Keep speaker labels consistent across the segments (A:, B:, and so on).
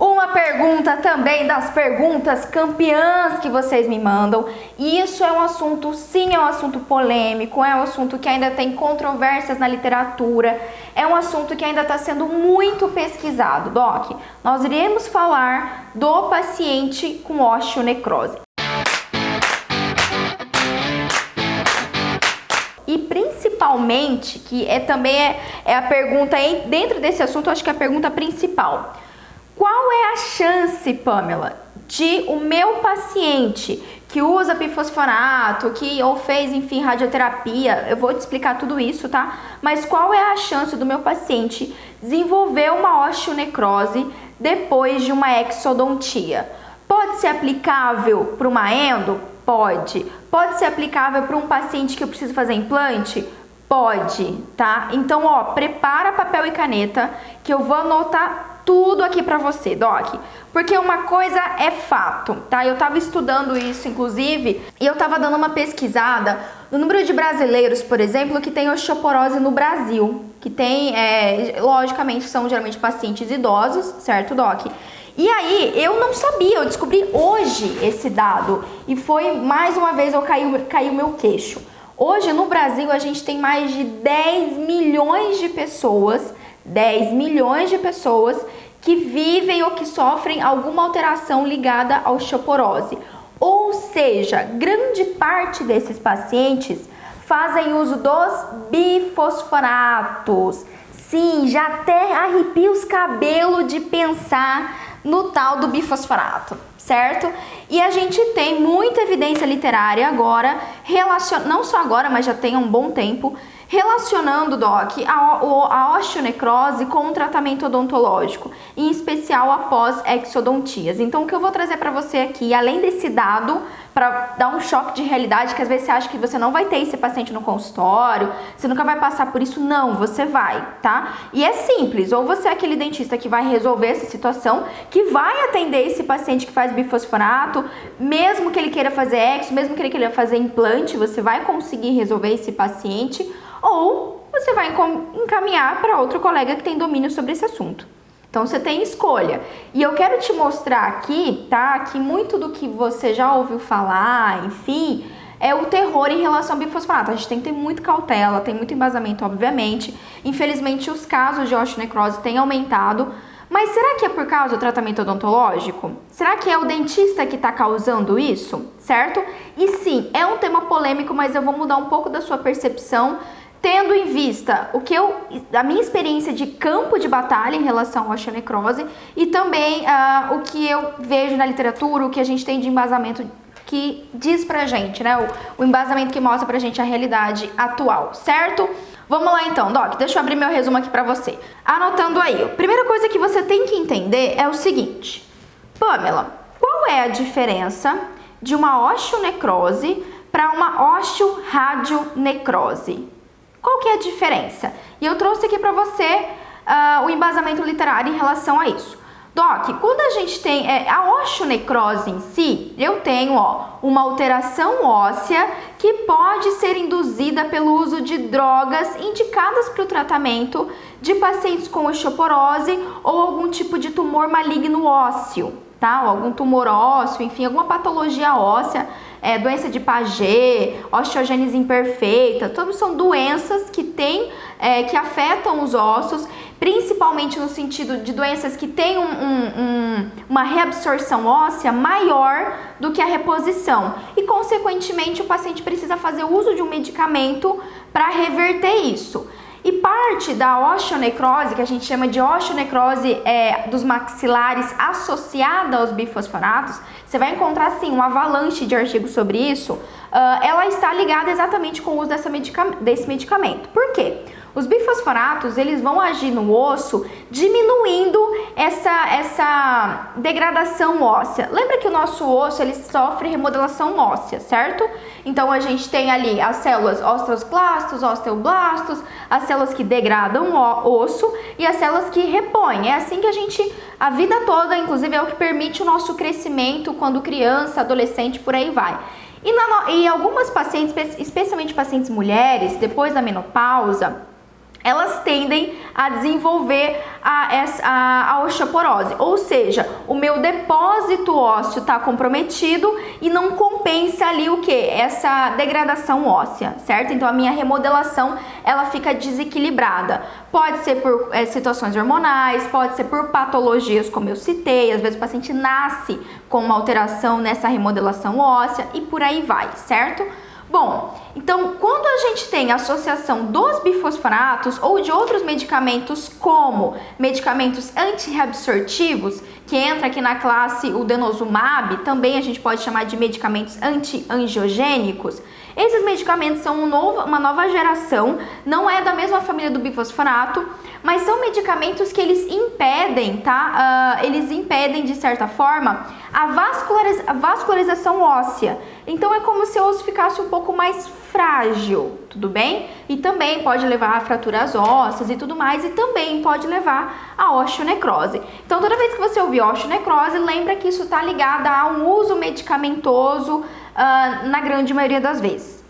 A: Uma pergunta também das perguntas campeãs que vocês me mandam. E isso é um assunto, sim, é um assunto polêmico, é um assunto que ainda tem controvérsias na literatura, é um assunto que ainda está sendo muito pesquisado. Doc, nós iremos falar do paciente com osteonecrose. E principalmente, que também é a pergunta, dentro desse assunto, eu acho que é a pergunta principal. Qual é a chance, Pamela, de o meu paciente que usa bifosfonato, ou fez, enfim, radioterapia, eu vou te explicar tudo isso, tá? Mas qual é a chance do meu paciente desenvolver uma osteonecrose depois de uma exodontia? Pode ser aplicável para uma endo? Pode. Pode ser aplicável para um paciente que eu preciso fazer implante? Pode, tá? Então, ó, prepara papel e caneta que eu vou anotar tudo aqui pra você, Doc, porque uma coisa é fato, tá? Eu tava estudando isso, inclusive, e eu tava dando uma pesquisada no número de brasileiros, por exemplo, que tem osteoporose no Brasil, que tem, logicamente, são geralmente pacientes idosos, certo, Doc? E aí, eu não sabia, eu descobri hoje esse dado, e foi, mais uma vez, caiu meu queixo. Hoje, no Brasil, a gente tem mais de 10 milhões de pessoas, 10 milhões de pessoas que vivem ou que sofrem alguma alteração ligada à osteoporose. Ou seja, grande parte desses pacientes fazem uso dos bifosfonatos. Sim, já até arrepia os cabelos de pensar no tal do bifosfonato, certo? E a gente tem muita evidência literária agora, não só agora, mas já tem há um bom tempo, relacionando, Doc, a osteonecrose com o tratamento odontológico, em especial após exodontias. Então, o que eu vou trazer para você aqui, além desse dado, para dar um choque de realidade, que às vezes você acha que você não vai ter esse paciente no consultório, você nunca vai passar por isso, não, você vai, tá? E é simples, ou você é aquele dentista que vai resolver essa situação, que vai atender esse paciente que faz bifosfonato, mesmo que ele queira fazer exo, mesmo que ele queira fazer implante, você vai conseguir resolver esse paciente, ou você vai encaminhar para outro colega que tem domínio sobre esse assunto. Então, você tem escolha. E eu quero te mostrar aqui, tá, que muito do que você já ouviu falar, enfim, é o terror em relação ao bifosfonato. A gente tem que ter muita cautela, tem muito embasamento, obviamente. Infelizmente, os casos de osteonecrose têm aumentado. Mas será que é por causa do tratamento odontológico? Será que é o dentista que está causando isso? Certo? E sim, é um tema polêmico, mas eu vou mudar um pouco da sua percepção, tendo em vista a minha experiência de campo de batalha em relação à osteonecrose e também o que eu vejo na literatura, o que a gente tem de embasamento que diz pra gente, né? O embasamento que mostra pra gente a realidade atual, certo? Vamos lá então, Doc, deixa eu abrir meu resumo aqui pra você. Anotando aí, a primeira coisa que você tem que entender é o seguinte. Pamela, qual é a diferença de uma osteonecrose para uma osteoradionecrose? Qual que é a diferença? E eu trouxe aqui para você o embasamento literário em relação a isso. Doc, quando a gente tem a osteonecrose em si, eu tenho uma alteração óssea que pode ser induzida pelo uso de drogas indicadas para o tratamento de pacientes com osteoporose ou algum tipo de tumor maligno ósseo, tá? Ou algum tumor ósseo, enfim, alguma patologia óssea, doença de Paget, osteogênese imperfeita, todas são doenças que que afetam os ossos, principalmente no sentido de doenças que têm uma reabsorção óssea maior do que a reposição. E, consequentemente, o paciente precisa fazer uso de um medicamento para reverter isso. E parte da osteonecrose, que a gente chama de osteonecrose dos maxilares associada aos bifosfonatos, você vai encontrar sim um avalanche de artigos sobre isso, ela está ligada exatamente com o uso desse medicamento. Por quê? Os bifosfonatos, eles vão agir no osso diminuindo essa degradação óssea. Lembra que o nosso osso, ele sofre remodelação óssea, certo? Então, a gente tem ali as células osteoclastos, osteoblastos, as células que degradam o osso e as células que repõem. É assim que a vida toda, inclusive, é o que permite o nosso crescimento quando criança, adolescente, por aí vai. E algumas pacientes, especialmente pacientes mulheres, depois da menopausa, elas tendem a desenvolver a osteoporose, ou seja, o meu depósito ósseo está comprometido e não compensa ali o que? Essa degradação óssea, certo? Então a minha remodelação ela fica desequilibrada. Pode ser por situações hormonais, pode ser por patologias como eu citei, às vezes o paciente nasce com uma alteração nessa remodelação óssea e por aí vai, certo? Bom, então quando a gente tem associação dos bifosfonatos ou de outros medicamentos como medicamentos antirreabsortivos, que entra aqui na classe o denosumab, também a gente pode chamar de medicamentos antiangiogênicos, esses medicamentos são uma nova geração, não é da mesma família do bifosfonato, mas são medicamentos que eles impedem, tá? Eles impedem, de certa forma, a vascularização óssea. Então é como se o osso ficasse um pouco mais frágil, tudo bem? E também pode levar a fraturas ósseas e tudo mais, e também pode levar a osteonecrose. Então toda vez que você ouvir osteonecrose, lembra que isso está ligado a um uso medicamentoso na grande maioria das vezes.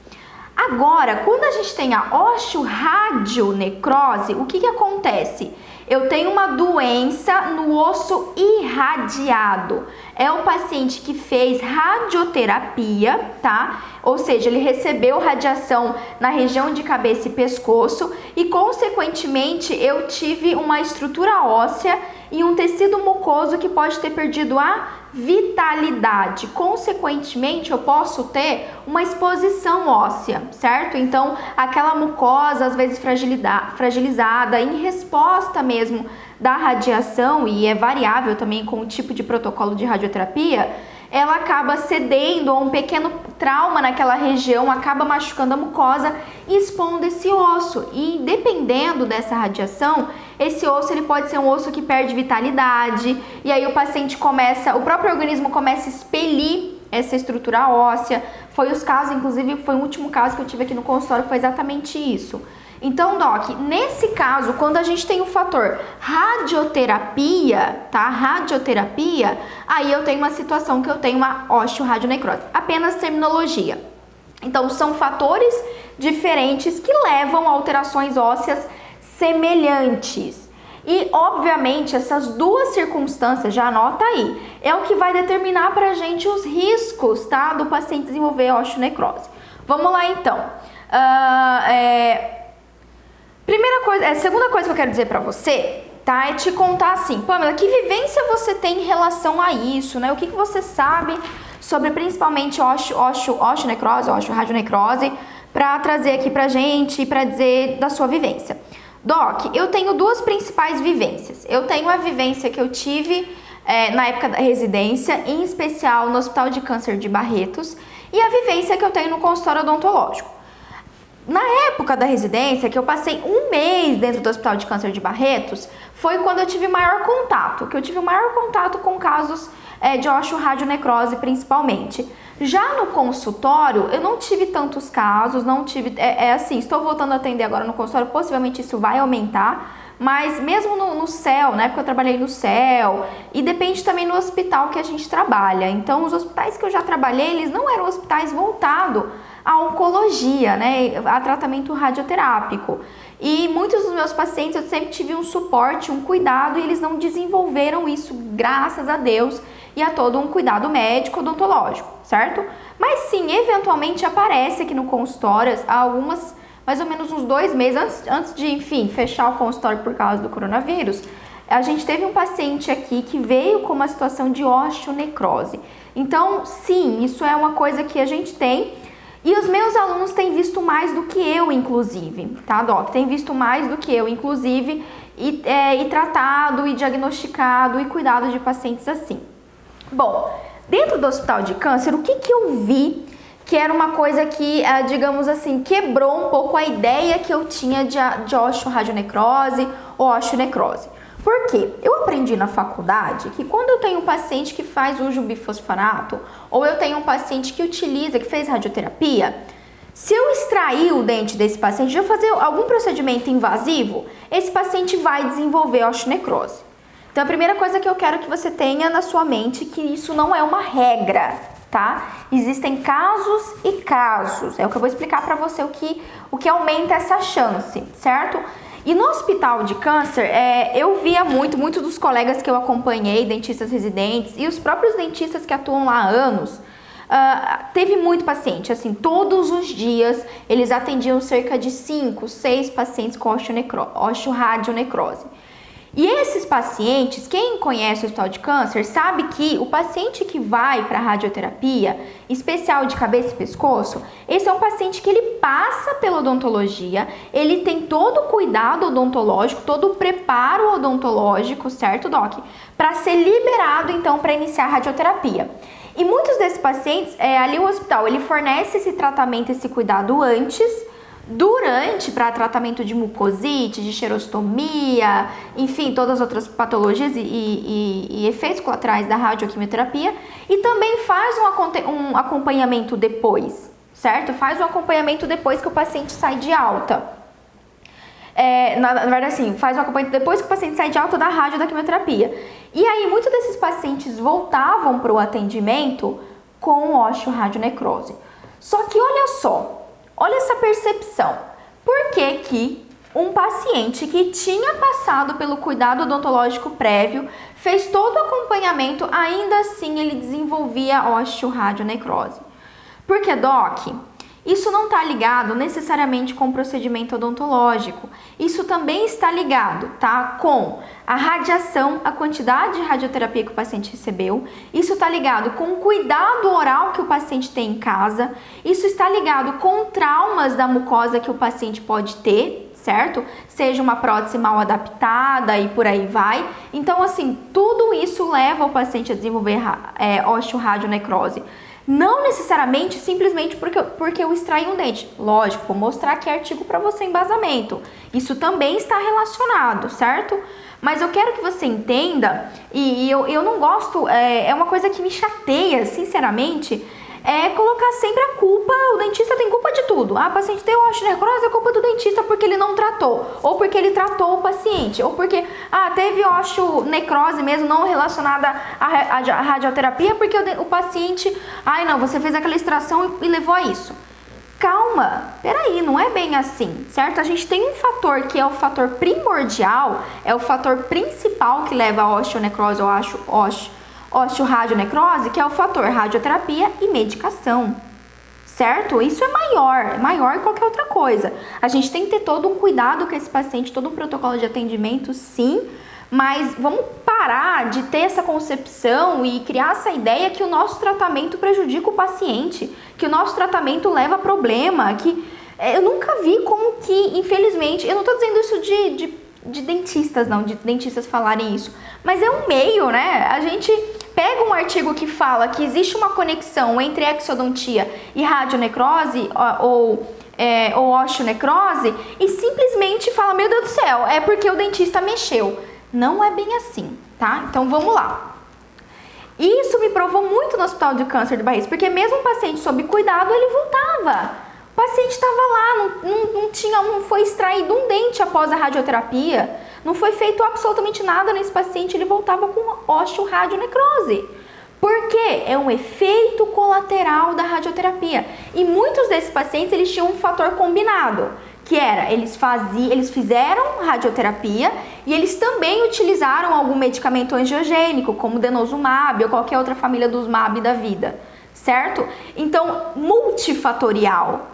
A: Agora, quando a gente tem a osteoradionecrose, o que acontece? Eu tenho uma doença no osso irradiado. É o paciente que fez radioterapia, tá? Ou seja, ele recebeu radiação na região de cabeça e pescoço e, consequentemente, eu tive uma estrutura óssea e um tecido mucoso que pode ter perdido a vitalidade. Consequentemente, eu posso ter uma exposição óssea, certo? Então, aquela mucosa, às vezes fragilizada, em resposta mesmo da radiação, e é variável também com o tipo de protocolo de radioterapia, ela acaba cedendo a um pequeno trauma naquela região, acaba machucando a mucosa e expondo esse osso. E dependendo dessa radiação, esse osso ele pode ser um osso que perde vitalidade, e aí o paciente o próprio organismo começa a expelir essa estrutura óssea. Foi os casos, inclusive, foi o último caso que eu tive aqui no consultório, foi exatamente isso. Então, Doc, nesse caso, quando a gente tem o fator radioterapia, tá? Radioterapia, aí eu tenho uma situação que eu tenho uma osteoradionecrose. Apenas terminologia. Então, são fatores diferentes que levam a alterações ósseas semelhantes. E, obviamente, essas duas circunstâncias, já anota aí, é o que vai determinar pra gente os riscos, tá? Do paciente desenvolver osteonecrose. Vamos lá, então. Segunda coisa que eu quero dizer pra você, tá? É te contar assim, Pamela, que vivência você tem em relação a isso, né? O que você sabe sobre principalmente osteonecrose, osteoradionecrose, pra trazer aqui pra gente e pra dizer da sua vivência. Doc, eu tenho duas principais vivências. Eu tenho a vivência que eu tive na época da residência, em especial no Hospital de Câncer de Barretos, e a vivência que eu tenho no consultório odontológico. Na época da residência, que eu passei um mês dentro do Hospital de Câncer de Barretos, foi quando eu tive maior contato, com casos de osteoradionecrose principalmente. Já no consultório, eu não tive tantos casos, assim, estou voltando a atender agora no consultório, possivelmente isso vai aumentar, mas mesmo no CEL, né, porque eu trabalhei no CEL, e depende também no hospital que a gente trabalha. Então, os hospitais que eu já trabalhei, eles não eram hospitais voltados à oncologia, né, a tratamento radioterápico. E muitos dos meus pacientes eu sempre tive um suporte, um cuidado, e eles não desenvolveram isso, graças a Deus, e a todo um cuidado médico odontológico, certo? Mas sim, eventualmente aparece aqui no consultório, algumas, mais ou menos uns 2 meses antes de, enfim, fechar o consultório por causa do coronavírus, a gente teve um paciente aqui que veio com uma situação de osteonecrose. Então, sim, isso é uma coisa que a gente tem. E os meus alunos têm visto mais do que eu, inclusive, tá, Doc? Tem visto mais do que eu, inclusive, e tratado, e diagnosticado, e cuidado de pacientes assim. Bom, dentro do Hospital de Câncer, o que eu vi que era uma coisa que, digamos assim, quebrou um pouco a ideia que eu tinha de osteoradionecrose ou osteonecrose? Por quê? Eu aprendi na faculdade que quando eu tenho um paciente que faz uso de bifosfonato, ou eu tenho um paciente que fez radioterapia, se eu extrair o dente desse paciente, eu fazer algum procedimento invasivo, esse paciente vai desenvolver osteonecrose. Então, a primeira coisa que eu quero que você tenha na sua mente é que isso não é uma regra, tá? Existem casos e casos. É o que eu vou explicar pra você o que aumenta essa chance, certo? E no hospital de câncer, eu via muitos dos colegas que eu acompanhei, dentistas residentes e os próprios dentistas que atuam lá há anos, teve muito paciente, assim, todos os dias eles atendiam cerca de 5, 6 pacientes com osteoradionecrose. E esses pacientes, quem conhece o hospital de câncer, sabe que o paciente que vai para radioterapia, especial de cabeça e pescoço, esse é um paciente que ele passa pela odontologia, ele tem todo o cuidado odontológico, todo o preparo odontológico, certo, Doc? Para ser liberado, então, para iniciar a radioterapia. E muitos desses pacientes, ali o hospital, ele fornece esse tratamento, esse cuidado antes, durante, para tratamento de mucosite, de xerostomia, enfim, todas as outras patologias e efeitos colaterais da radioquimioterapia, e também faz um acompanhamento depois, certo? Faz um acompanhamento depois que o paciente sai de alta. Na verdade, assim, faz um acompanhamento depois que o paciente sai de alta da radioquimioterapia. E aí, muitos desses pacientes voltavam para o atendimento com osteoradionecrose. Só que olha só, olha essa percepção. Por que que um paciente que tinha passado pelo cuidado odontológico prévio, fez todo o acompanhamento, ainda assim ele desenvolvia osteoradionecrose? Porque, Doc, isso não está ligado necessariamente com o procedimento odontológico. Isso também está ligado, tá, com a radiação, a quantidade de radioterapia que o paciente recebeu. Isso está ligado com o cuidado oral que o paciente tem em casa. Isso está ligado com traumas da mucosa que o paciente pode ter, certo? Seja uma prótese mal adaptada e por aí vai. Então, assim, tudo isso leva o paciente a desenvolver osteoradionecrose. Não necessariamente simplesmente porque eu extraí um dente. Lógico, vou mostrar aqui artigo para você embasamento. Isso também está relacionado, certo? Mas eu quero que você entenda, e eu não gosto, é uma coisa que me chateia, sinceramente, colocar sempre a culpa, o dentista tem culpa de tudo. Ah, o paciente tem osteonecrose, é culpa do dentista porque ele não tratou, ou porque ele tratou o paciente, ou porque, teve osteonecrose mesmo não relacionada à radioterapia, porque o paciente, não, você fez aquela extração e levou a isso. Calma, peraí, não é bem assim, certo? A gente tem um fator que é o fator primordial, é o fator principal que leva a osteonecrose ou osteoradionecrose, que é o fator radioterapia e medicação, certo? Isso é maior que qualquer outra coisa. A gente tem que ter todo um cuidado com esse paciente, todo um protocolo de atendimento, sim, mas vamos parar de ter essa concepção e criar essa ideia que o nosso tratamento prejudica o paciente, que o nosso tratamento leva a problema, que eu nunca vi como que, infelizmente, eu não tô dizendo isso de dentistas, não, de dentistas falarem isso, mas é um meio, né? A gente pega um artigo que fala que existe uma conexão entre exodontia e radionecrose ou osteonecrose e simplesmente fala, meu Deus do céu, é porque o dentista mexeu. Não é bem assim, tá? Então vamos lá. Isso me provou muito no hospital de câncer de barriga, porque mesmo um paciente sob cuidado, ele voltava. O paciente estava lá, não foi extraído um dente após a radioterapia, não foi feito absolutamente nada nesse paciente, ele voltava com osteoradionecrose. Por quê? É um efeito colateral da radioterapia. E muitos desses pacientes, eles tinham um fator combinado, que era, eles fizeram radioterapia e eles também utilizaram algum medicamento angiogênico, como denosumab ou qualquer outra família dos MAB da vida, certo? Então, multifatorial.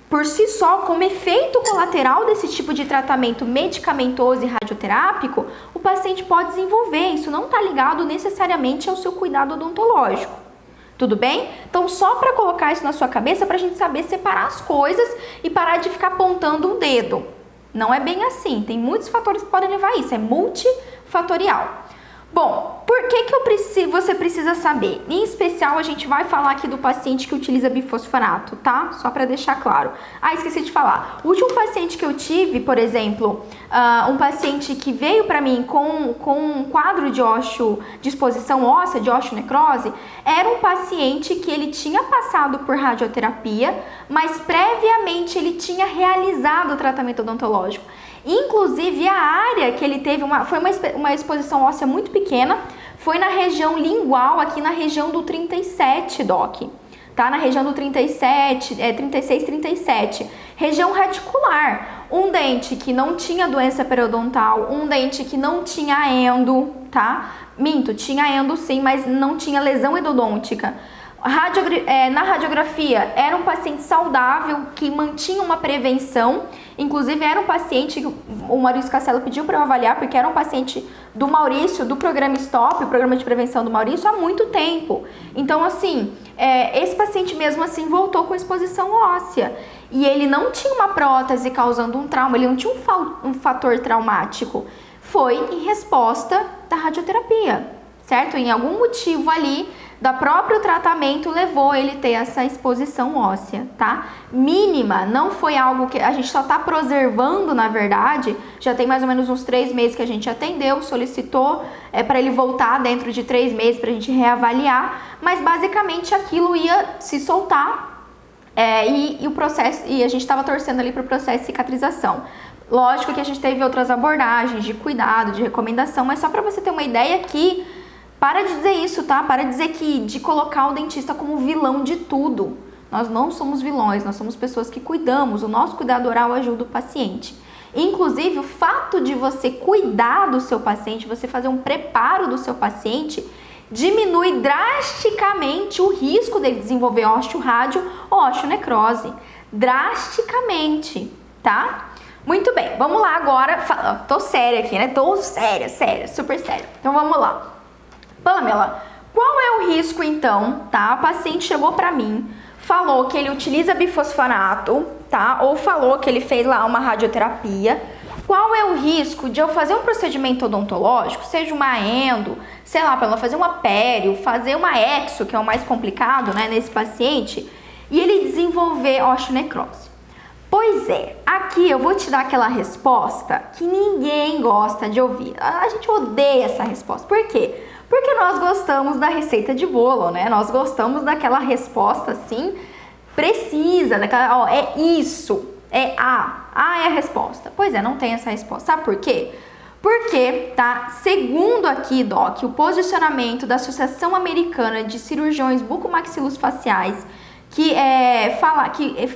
A: Por si só, como efeito colateral desse tipo de tratamento medicamentoso e radioterápico, o paciente pode desenvolver. Isso não está ligado necessariamente ao seu cuidado odontológico. Tudo bem? Então, só para colocar isso na sua cabeça, para a gente saber separar as coisas e parar de ficar apontando o dedo. Não é bem assim. Tem muitos fatores que podem levar a isso. É multifatorial. Bom, por que você precisa saber? Em especial, a gente vai falar aqui do paciente que utiliza bifosfonato, tá? Só para deixar claro. Esqueci de falar. O último paciente que eu tive, por exemplo, um paciente que veio para mim com um quadro de exposição óssea, de osteonecrose, era um paciente que ele tinha passado por radioterapia, mas previamente ele tinha realizado o tratamento odontológico. Inclusive, a área que ele teve foi uma exposição óssea muito pequena, foi na região lingual, aqui na região do 37, Doc. Tá? Na região do 36, 37. Região radicular. um dente que não tinha doença periodontal, um dente que não tinha endo, tá? Minto, tinha endo sim, mas não tinha lesão endodôntica. Na radiografia, era um paciente saudável que mantinha uma prevenção, inclusive era um paciente que o Maurício Castelo pediu para eu avaliar, porque era um paciente do Maurício, do programa STOP, o programa de prevenção do Maurício, há muito tempo. Então, assim, esse paciente mesmo assim voltou com exposição óssea. E ele não tinha uma prótese causando um trauma, ele não tinha um fator traumático. Foi em resposta da radioterapia, certo? Em algum motivo ali do próprio tratamento levou ele a ter essa exposição óssea, tá? Mínima, não foi algo que a gente só tá preservando, na verdade. Já tem mais ou menos uns 3 meses que a gente atendeu, solicitou para ele voltar dentro de 3 meses pra gente reavaliar, mas basicamente aquilo ia se soltar e o processo, e a gente estava torcendo ali pro processo de cicatrização. Lógico que a gente teve outras abordagens de cuidado, de recomendação, mas só para você ter uma ideia que para de dizer isso, tá? Para de dizer de colocar o dentista como vilão de tudo. Nós não somos vilões, nós somos pessoas que cuidamos. O nosso cuidado oral ajuda o paciente. Inclusive, o fato de você cuidar do seu paciente, você fazer um preparo do seu paciente, diminui drasticamente o risco dele desenvolver osteorádio ou osteonecrose. Drasticamente, tá? Muito bem, vamos lá agora. Tô séria aqui, né? Tô séria, super séria. Então vamos lá. Pamela, qual é o risco então, tá? A paciente chegou pra mim, falou que ele utiliza bifosfonato, tá? Ou falou que ele fez lá uma radioterapia. Qual é o risco de eu fazer um procedimento odontológico, seja uma endo, sei lá, para ela fazer uma pério, fazer uma exo, que é o mais complicado, né, nesse paciente, e ele desenvolver osteonecrose? Pois é, aqui eu vou te dar aquela resposta que ninguém gosta de ouvir. A gente odeia essa resposta. Por quê? Porque nós gostamos da receita de bolo, né? Nós gostamos daquela resposta assim, precisa, daquela, ó, é isso, é é a resposta. Pois é, não tem essa resposta. Sabe por quê? Porque, tá, segundo aqui, Doc, o posicionamento da Associação Americana de Cirurgiões Bucomaxilofaciais, que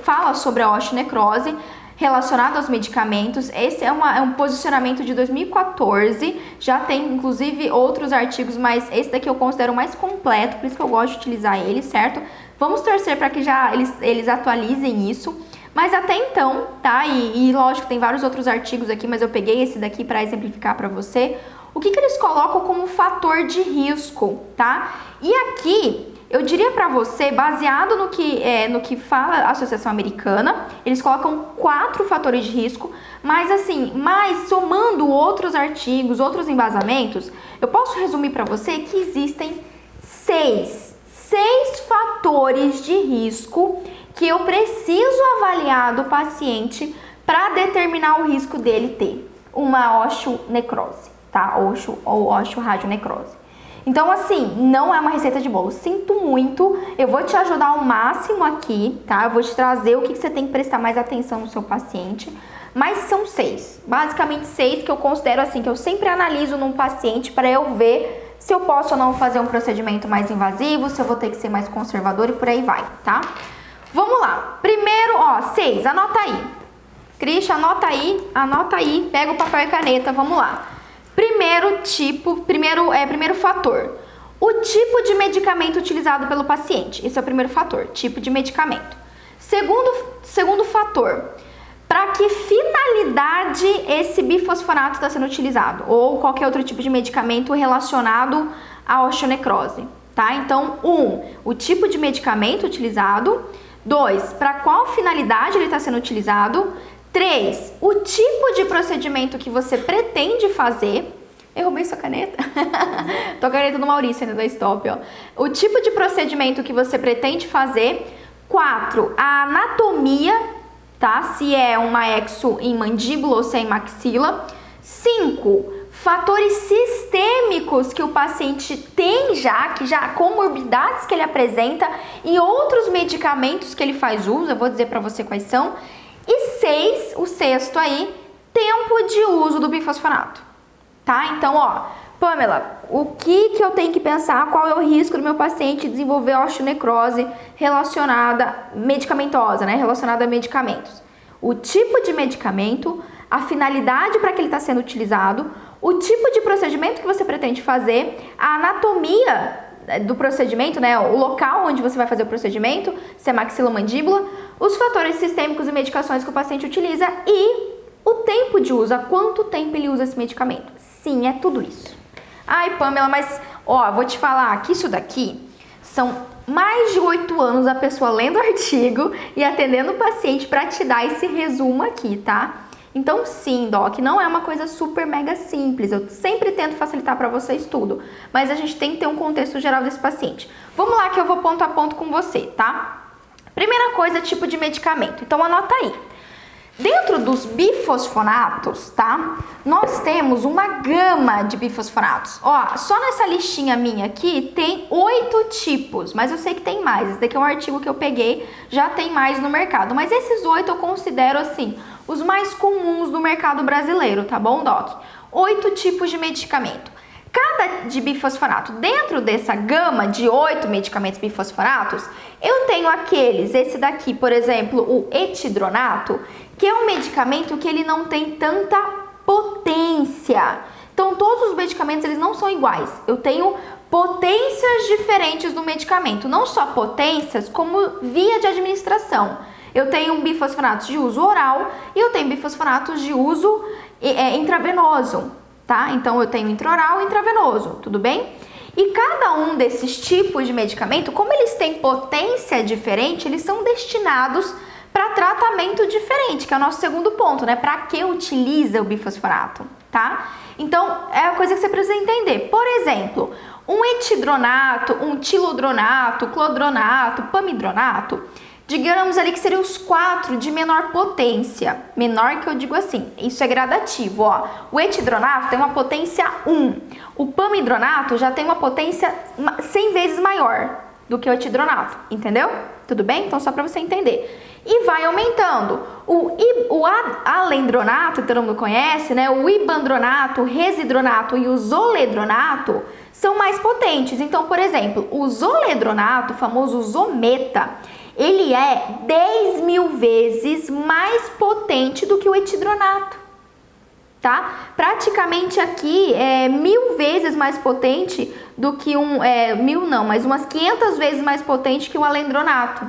A: fala sobre a osteonecrose relacionada aos medicamentos. Esse é um posicionamento de 2014, já tem inclusive outros artigos, mas esse daqui eu considero mais completo, por isso que eu gosto de utilizar ele, certo? Vamos torcer para que já eles atualizem isso, mas até então, tá? E lógico, tem vários outros artigos aqui, mas eu peguei esse daqui para exemplificar para você. O que eles colocam como fator de risco, tá? E aqui eu diria para você, baseado no que fala a Associação Americana, eles colocam 4 fatores de risco, mas assim, somando outros artigos, outros embasamentos, eu posso resumir para você que existem 6 fatores de risco que eu preciso avaliar do paciente para determinar o risco dele ter uma osteonecrose, tá? Ou osteoradionecrose. Então, assim, não é uma receita de bolo. Sinto muito, eu vou te ajudar ao máximo aqui, tá? Eu vou te trazer o que você tem que prestar mais atenção no seu paciente. Mas são 6, basicamente 6 que eu considero assim, que eu sempre analiso num paciente para eu ver se eu posso ou não fazer um procedimento mais invasivo, se eu vou ter que ser mais conservador e por aí vai, tá? Vamos lá. Primeiro, 6, anota aí. Cristian, anota aí, pega o papel e caneta, vamos lá. Primeiro fator, o tipo de medicamento utilizado pelo paciente. Esse é o primeiro fator, tipo de medicamento. Segundo fator, para que finalidade esse bifosfonato está sendo utilizado? Ou qualquer outro tipo de medicamento relacionado à osteonecrose, tá? Então, o tipo de medicamento utilizado. 2, para qual finalidade ele está sendo utilizado. 3, o tipo de procedimento que você pretende fazer. Eu roubei sua caneta? Tô a caneta do Maurício ainda da Stop, ó. O tipo de procedimento que você pretende fazer. 4, a anatomia, tá? Se é uma exo em mandíbula ou se é em maxila. 5, fatores sistêmicos que o paciente tem comorbidades que ele apresenta e outros medicamentos que ele faz uso, eu vou dizer pra você quais são. E 6, o sexto aí, tempo de uso do bifosfonato, tá? Então, Pamela, o que eu tenho que pensar? Qual é o risco do meu paciente desenvolver osteonecrose relacionada medicamentosa, né? Relacionada a medicamentos. o tipo de medicamento, a finalidade para que ele está sendo utilizado, o tipo de procedimento que você pretende fazer, a anatomia do procedimento, né, o local onde você vai fazer o procedimento, se é maxilomandíbula, os fatores sistêmicos e medicações que o paciente utiliza e o tempo de uso, há quanto tempo ele usa esse medicamento. Sim, é tudo isso. Ai, Pamela, mas ó, vou te falar que isso daqui são mais de 8 anos a pessoa lendo o artigo e atendendo o paciente para te dar esse resumo aqui, tá? Então sim, Doc, não é uma coisa super mega simples, eu sempre tento facilitar para vocês tudo, mas a gente tem que ter um contexto geral desse paciente. Vamos lá que eu vou ponto a ponto com você, tá? Primeira coisa, tipo de medicamento, então anota aí. Dentro dos bifosfonatos, tá? Nós temos uma gama de bifosfonatos. Ó, só nessa listinha minha aqui tem 8 tipos, mas eu sei que tem mais. Esse daqui é um artigo que eu peguei, já tem mais no mercado. Mas esses 8 eu considero, assim, os mais comuns do mercado brasileiro, tá bom, Doc? 8 tipos de medicamento. Cada de bifosfonato, dentro dessa gama de 8 medicamentos bifosfonatos, eu tenho aqueles, esse daqui, por exemplo, o etidronato, que é um medicamento que ele não tem tanta potência. Então, todos os medicamentos, eles não são iguais. Eu tenho potências diferentes do medicamento, não só potências, como via de administração. Eu tenho bifosfonatos de uso oral e eu tenho bifosfonatos de uso intravenoso. Tá? Então, eu tenho intraoral e intravenoso, tudo bem? E cada um desses tipos de medicamento, como eles têm potência diferente, eles são destinados para tratamento diferente, que é o nosso segundo ponto, né? Para que utiliza o bifosfonato, tá? Então, é a coisa que você precisa entender. Por exemplo, um etidronato, um tilodronato, clodronato, pamidronato, digamos ali que seriam os 4 de menor potência. Menor que eu digo assim, isso é gradativo, ó. O etidronato tem uma potência 1. O pamidronato já tem uma potência 100 vezes maior do que o etidronato, entendeu? Tudo bem? Então, só para você entender. E vai aumentando. O alendronato, que todo mundo conhece, né? O ibandronato, o residronato e o zoledronato são mais potentes. Então, por exemplo, o zoledronato, o famoso Zometa, ele é 10.000 vezes mais potente do que o etidronato, tá? Praticamente aqui é 1.000 vezes mais potente do que mas umas 500 vezes mais potente que o alendronato.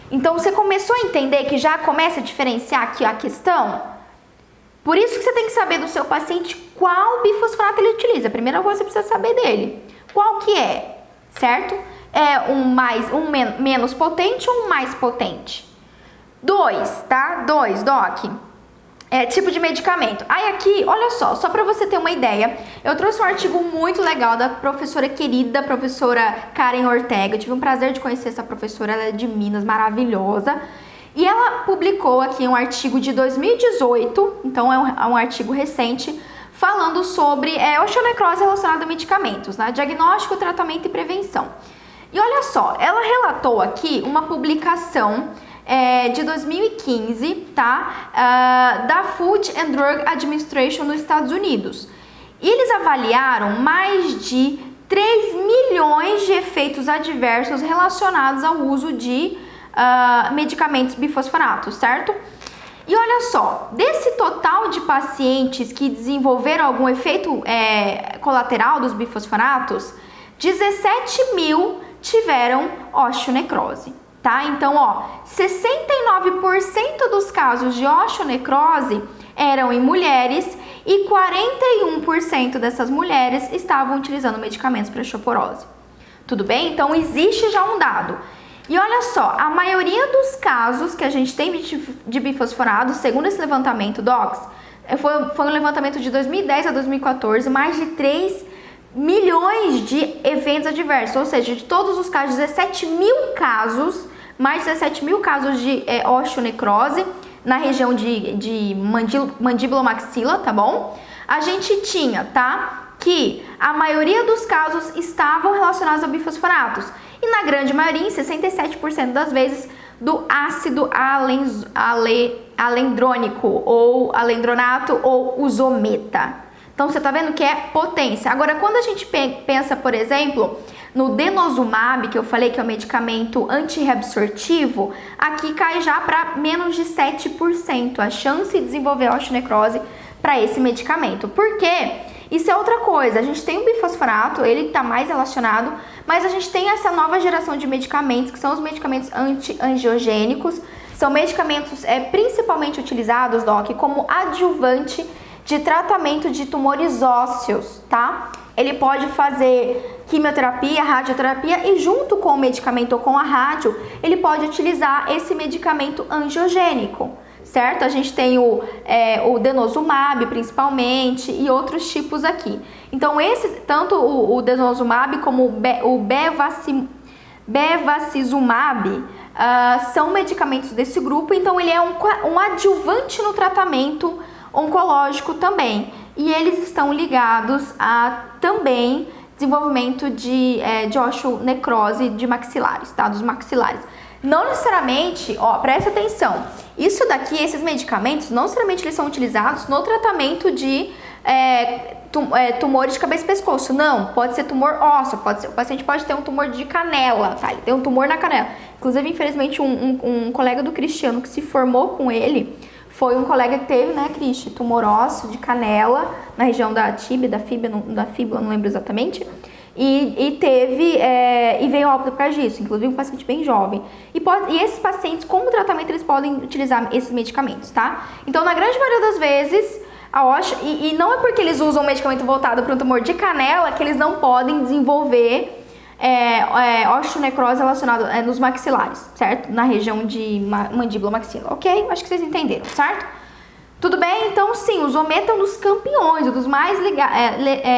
A: Então, você começou a entender que já começa a diferenciar aqui a questão? Por isso que você tem que saber do seu paciente qual bifosfonato ele utiliza. A primeira coisa que você precisa saber dele. Qual que é, certo? É menos potente ou um mais potente? 2, tá? 2, Doc. Tipo de medicamento. Aí aqui, olha só para você ter uma ideia, eu trouxe um artigo muito legal da professora querida, professora Karen Ortega. Eu tive um prazer de conhecer essa professora, ela é de Minas, maravilhosa. E ela publicou aqui um artigo de 2018, então é um artigo recente, falando sobre osteonecrose relacionada a medicamentos, né? Diagnóstico, tratamento e prevenção. E olha só, ela relatou aqui uma publicação de 2015, tá? Da Food and Drug Administration nos Estados Unidos. E eles avaliaram mais de 3 milhões de efeitos adversos relacionados ao uso de medicamentos bifosfonatos, certo? E olha só, desse total de pacientes que desenvolveram algum efeito colateral dos bifosfonatos, 17.000 tiveram osteonecrose. Tá? Então, 69% dos casos de osteonecrose eram em mulheres e 41% dessas mulheres estavam utilizando medicamentos para osteoporose. Tudo bem? Então, existe já um dado. E olha só, a maioria dos casos que a gente tem de bifosfonados, segundo esse levantamento, Docs, foi um levantamento de 2010 a 2014, mais de 3 milhões de eventos adversos, ou seja, de todos os casos, 17.000 casos, mais de 17.000 casos de osteonecrose na região de mandíbula maxila, tá bom? A gente tinha, tá? Que a maioria dos casos estavam relacionados a bifosfonatos. E na grande maioria, em 67% das vezes, do ácido alendrônico, ou alendronato, ou o Zometa. Então, você tá vendo que é potência. Agora, quando a gente pensa, por exemplo, no denosumab, que eu falei que é o medicamento antirreabsortivo, aqui cai já para menos de 7% a chance de desenvolver osteonecrose para esse medicamento. Por quê? Isso é outra coisa, a gente tem o bifosfonato, ele está mais relacionado, mas a gente tem essa nova geração de medicamentos, que são os medicamentos anti-angiogênicos, são medicamentos principalmente utilizados, Doc, como adjuvante de tratamento de tumores ósseos, tá? Ele pode fazer quimioterapia, radioterapia e junto com o medicamento ou com a rádio, ele pode utilizar esse medicamento angiogênico, certo? A gente tem o denosumab principalmente e outros tipos aqui. Então, tanto o denosumab como o bevacizumab são medicamentos desse grupo, então ele é um adjuvante no tratamento oncológico também. E eles estão ligados a também desenvolvimento de osteonecrose de maxilares, tá? Dos maxilares. Não necessariamente, presta atenção, isso daqui, esses medicamentos, não necessariamente eles são utilizados no tratamento de tumores de cabeça e pescoço. Não, pode ser tumor ósseo, o paciente pode ter um tumor de canela, tá? Ele tem um tumor na canela. Inclusive, infelizmente, um colega do Cristiano que se formou com ele, foi um colega que teve, né, Cristi, tumor ósseo de canela, na região da tíbia, da fíbula, não lembro exatamente, e veio a óbito por causa disso, inclusive um paciente bem jovem. E esses pacientes, como tratamento, eles podem utilizar esses medicamentos, tá? Então, na grande maioria das vezes, e não é porque eles usam um medicamento voltado para um tumor de canela que eles não podem desenvolver osteonecrose relacionada nos maxilares, certo? Na região de mandíbula maxila, ok? Acho que vocês entenderam, certo? Tudo bem? Então, sim, os OME estão dos campeões, dos mais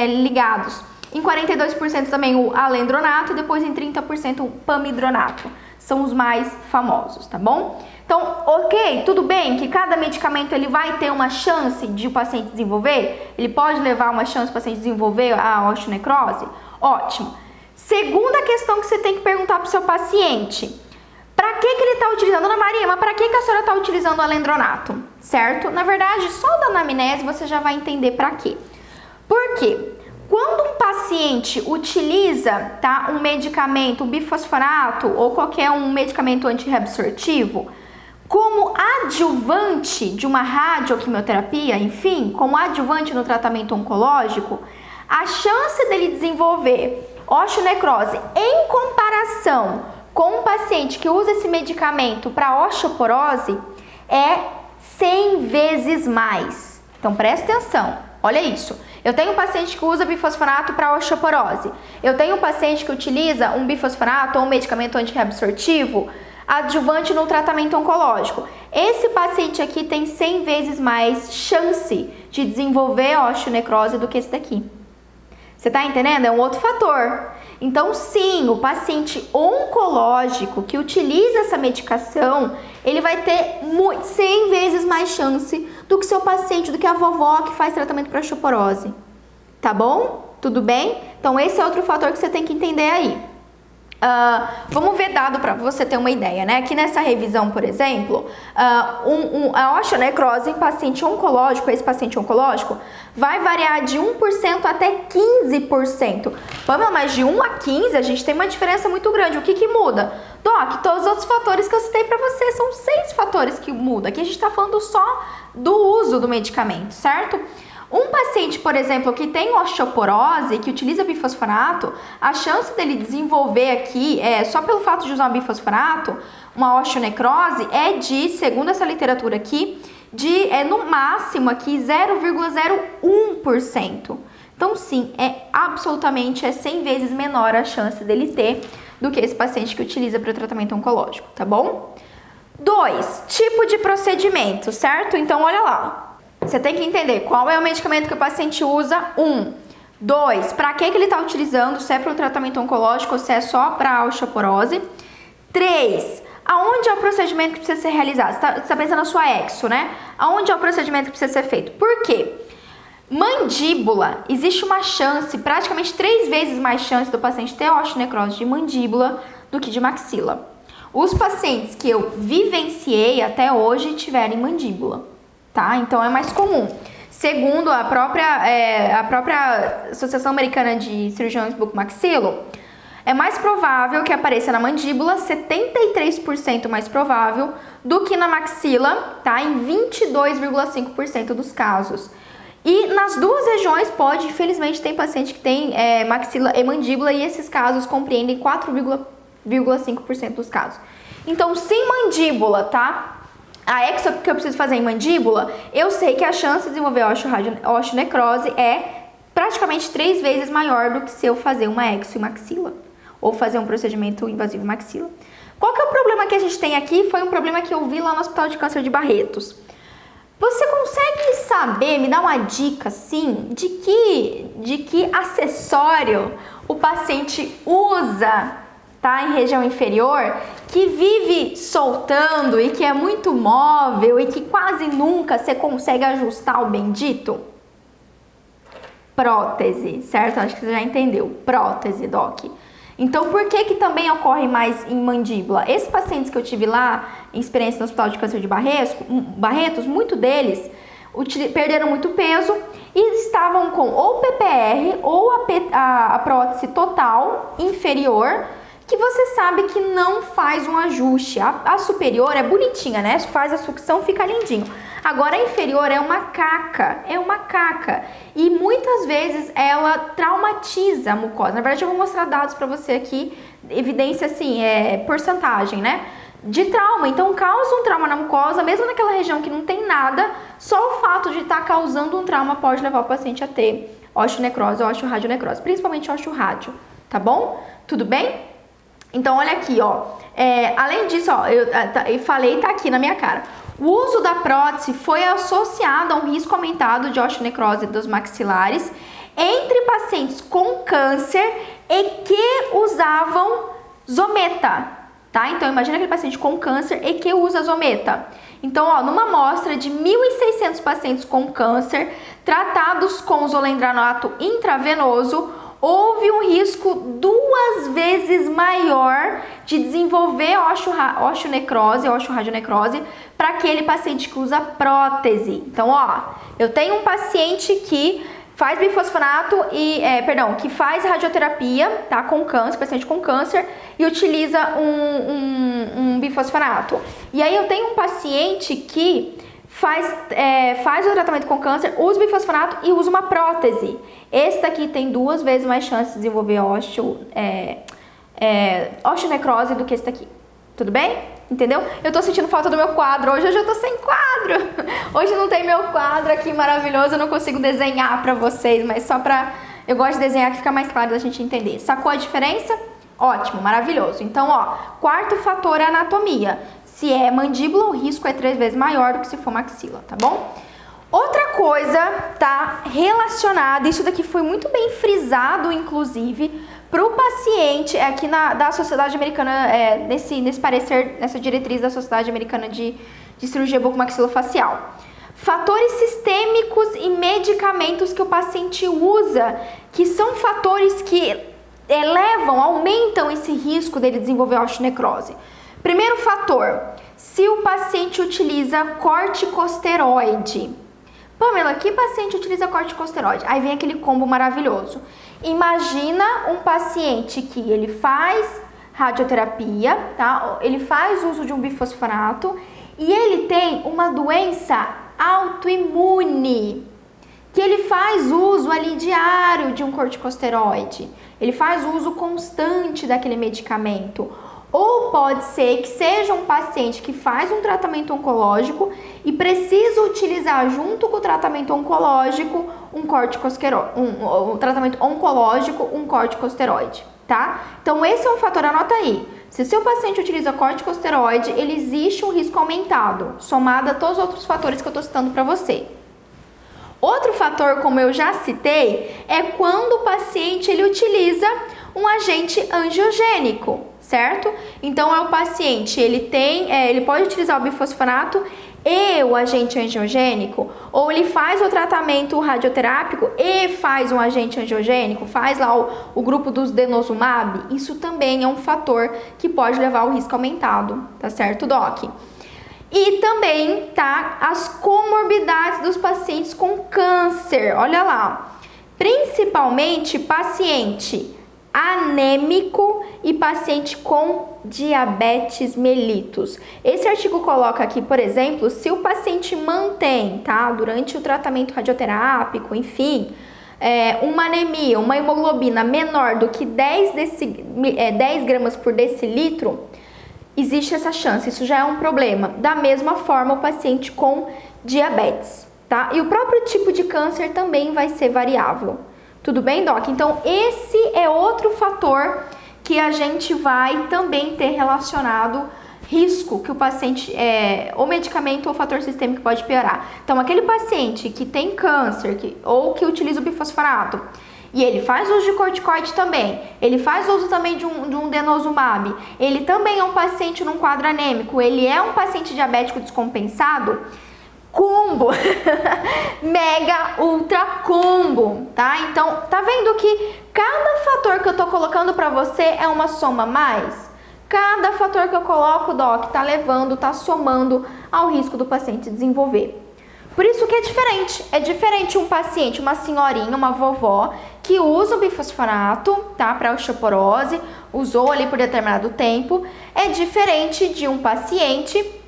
A: ligados. Em 42% também o alendronato e depois em 30% o pamidronato. São os mais famosos, tá bom? Então, ok, tudo bem que cada medicamento ele vai ter uma chance de o paciente desenvolver? Ele pode levar uma chance do paciente desenvolver a osteonecrose? Ótimo. Segunda questão que você tem que perguntar para o seu paciente. Para que ele está utilizando? Ana Maria, mas para que a senhora está utilizando o alendronato? Certo? Na verdade, só da anamnese você já vai entender para quê. Por quê? Quando um paciente utiliza, tá, um medicamento, um bifosfonato ou qualquer um medicamento antirreabsortivo, como adjuvante de uma radioquimioterapia, enfim, como adjuvante no tratamento oncológico, a chance dele desenvolver osteonecrose em comparação com um paciente que usa esse medicamento para osteoporose é 100 vezes mais. Então presta atenção, olha isso. Eu tenho um paciente que usa bifosfonato para osteoporose. Eu tenho um paciente que utiliza um bifosfonato ou um medicamento antirreabsortivo adjuvante no tratamento oncológico. Esse paciente aqui tem 100 vezes mais chance de desenvolver osteonecrose do que esse daqui. Você tá entendendo? É um outro fator. Então, sim, o paciente oncológico que utiliza essa medicação, ele vai ter 100 vezes mais chance do que seu paciente, do que a vovó que faz tratamento para osteoporose. Tá bom? Tudo bem? Então, esse é outro fator que você tem que entender aí. Vamos ver dado para você ter uma ideia, né? Aqui nessa revisão, por exemplo, a osteonecrose em paciente oncológico, esse paciente oncológico, vai variar de 1% até 15%. Vamos, mas de 1 a 15 a gente tem uma diferença muito grande. O que muda? Doc, todos os outros fatores que eu citei para você, são 6 fatores que mudam. Aqui a gente está falando só do uso do medicamento, certo? Um paciente, por exemplo, que tem osteoporose, que utiliza bifosfonato, a chance dele desenvolver aqui, só pelo fato de usar bifosfonato, uma osteonecrose é de, segundo essa literatura aqui, no máximo aqui 0,01%. Então sim, absolutamente 100 vezes menor a chance dele ter do que esse paciente que utiliza para o tratamento oncológico, tá bom? 2, tipo de procedimento, certo? Então olha lá. Você tem que entender qual é o medicamento que o paciente usa, 1. 2, para que ele está utilizando, se é para o tratamento oncológico ou se é só para a osteoporose. 3, aonde é o procedimento que precisa ser realizado? Você está pensando na sua exo, né? Aonde é o procedimento que precisa ser feito? Por quê? Mandíbula, existe uma chance, praticamente 3 vezes mais chance do paciente ter osteonecrose de mandíbula do que de maxila. Os pacientes que eu vivenciei até hoje tiveram mandíbula. Tá? Então é mais comum. Segundo a própria Associação Americana de Cirurgiões Bucomaxilo, É mais provável que apareça na mandíbula, 73% mais provável, do que na maxila, tá? Em 22,5% dos casos. E nas duas regiões pode, infelizmente, tem paciente que tem maxila e mandíbula e esses casos compreendem 4,5% dos casos. Então, sem mandíbula, tá? A exo que eu preciso fazer em mandíbula, eu sei que a chance de desenvolver osteonecrose é praticamente 3 vezes maior do que se eu fazer uma exo e maxila, ou fazer um procedimento invasivo em maxila. Qual que é o problema que a gente tem aqui? Foi um problema que eu vi lá no Hospital de Câncer de Barretos. Você consegue saber, me dar uma dica, assim, de que acessório o paciente usa, tá, em região inferior, que vive soltando e que é muito móvel e que quase nunca você consegue ajustar o bendito? Prótese, certo? Acho que você já entendeu. Prótese, doc. Então, por que também ocorre mais em mandíbula? Esses pacientes que eu tive lá, em experiência no Hospital de Câncer de Barretos, muitos deles perderam muito peso e estavam com ou PPR ou a prótese total inferior, que você sabe que não faz um ajuste. A superior é bonitinha, né? Faz a sucção, fica lindinho. Agora a inferior é uma caca. E muitas vezes ela traumatiza a mucosa. Na verdade, eu vou mostrar dados pra você aqui, evidência assim, porcentagem, né? De trauma. Então, causa um trauma na mucosa, mesmo naquela região que não tem nada, só o fato de estar causando um trauma pode levar o paciente a ter osteonecrose ou osteoradionecrose, principalmente osteorádio, tá bom? Tudo bem? Então, olha aqui, ó. Além disso, ó, eu falei, tá aqui na minha cara. O uso da prótese foi associado a um risco aumentado de osteonecrose dos maxilares entre pacientes com câncer e que usavam zometa, tá? Então, imagina aquele paciente com câncer e que usa zometa. Então, ó, numa amostra de 1.600 pacientes com câncer tratados com zolendranato intravenoso, houve um risco 2 vezes maior de desenvolver osteonecrose, osteoradionecrose, para aquele paciente que usa prótese. Então, ó, eu tenho um paciente que faz bifosfonato que faz radioterapia, tá, com câncer, paciente com câncer, e utiliza um bifosfonato. E aí eu tenho um paciente que faz o tratamento com câncer, usa bifosfonato e usa uma prótese. Esse daqui tem 2 vezes mais chance de desenvolver osteonecrose do que esse daqui. Tudo bem? Entendeu? Eu tô sentindo falta do meu quadro. Hoje eu tô sem quadro. Hoje não tem meu quadro aqui maravilhoso. Eu não consigo desenhar pra vocês, mas só pra... Eu gosto de desenhar que fica mais claro da gente entender. Sacou a diferença? Ótimo, maravilhoso. Então, ó, quarto fator é a anatomia. Se é mandíbula, o risco é 3 vezes maior do que se for maxila, tá bom? Outra coisa tá relacionada, isso daqui foi muito bem frisado, inclusive, para o paciente aqui da Sociedade Americana, nesse parecer, nessa diretriz da Sociedade Americana de Cirurgia Bucomaxilofacial. Fatores sistêmicos e medicamentos que o paciente usa, que são fatores que aumentam esse risco dele desenvolver osteonecrose. Primeiro fator, se o paciente utiliza corticosteroide. Pamela, que paciente utiliza corticosteroide? Aí vem aquele combo maravilhoso. Imagina um paciente que ele faz radioterapia, tá? Ele faz uso de um bifosfonato e ele tem uma doença autoimune, que ele faz uso ali diário de um corticosteroide. Ele faz uso constante daquele medicamento. Ou pode ser que seja um paciente que faz um tratamento oncológico e precisa utilizar junto com o tratamento oncológico um tratamento oncológico, um corticosteroide, tá? Então esse é um fator, anota aí. Se seu paciente utiliza corticosteroide, existe um risco aumentado, somado a todos os outros fatores que eu tô citando para você. Outro fator, como eu já citei, é quando o paciente ele utiliza um agente angiogênico, certo? Então é o paciente, ele pode utilizar o bifosfonato e o agente angiogênico, ou ele faz o tratamento radioterápico e faz um agente angiogênico, faz lá o grupo dos denosumab. Isso também é um fator que pode levar ao risco aumentado, tá certo, Doc? E também, tá, as comorbidades dos pacientes com câncer, olha lá, principalmente paciente anêmico e paciente com diabetes mellitus. Esse artigo coloca aqui, por exemplo, se o paciente mantém, tá, durante o tratamento radioterápico, enfim, uma anemia, uma hemoglobina menor do que 10 gramas por decilitro, existe essa chance, isso já é um problema. Da mesma forma, o paciente com diabetes, tá? E o próprio tipo de câncer também vai ser variável. Tudo bem, Doc? Então, esse é outro fator que a gente vai também ter relacionado risco que o paciente, ou medicamento ou fator sistêmico pode piorar. Então, aquele paciente que tem câncer ou que utiliza o bifosfonato e ele faz uso de corticoide também, ele faz uso também de um denosumab, ele também é um paciente num quadro anêmico, ele é um paciente diabético descompensado, combo, mega ultra combo, tá? Então, tá vendo que cada fator que eu tô colocando pra você é uma soma a mais? Cada fator que eu coloco, Doc, tá somando ao risco do paciente desenvolver. Por isso que é diferente um paciente, uma senhorinha, uma vovó, que usa o bifosfonato, tá, para osteoporose, usou ali por determinado tempo, é diferente de um paciente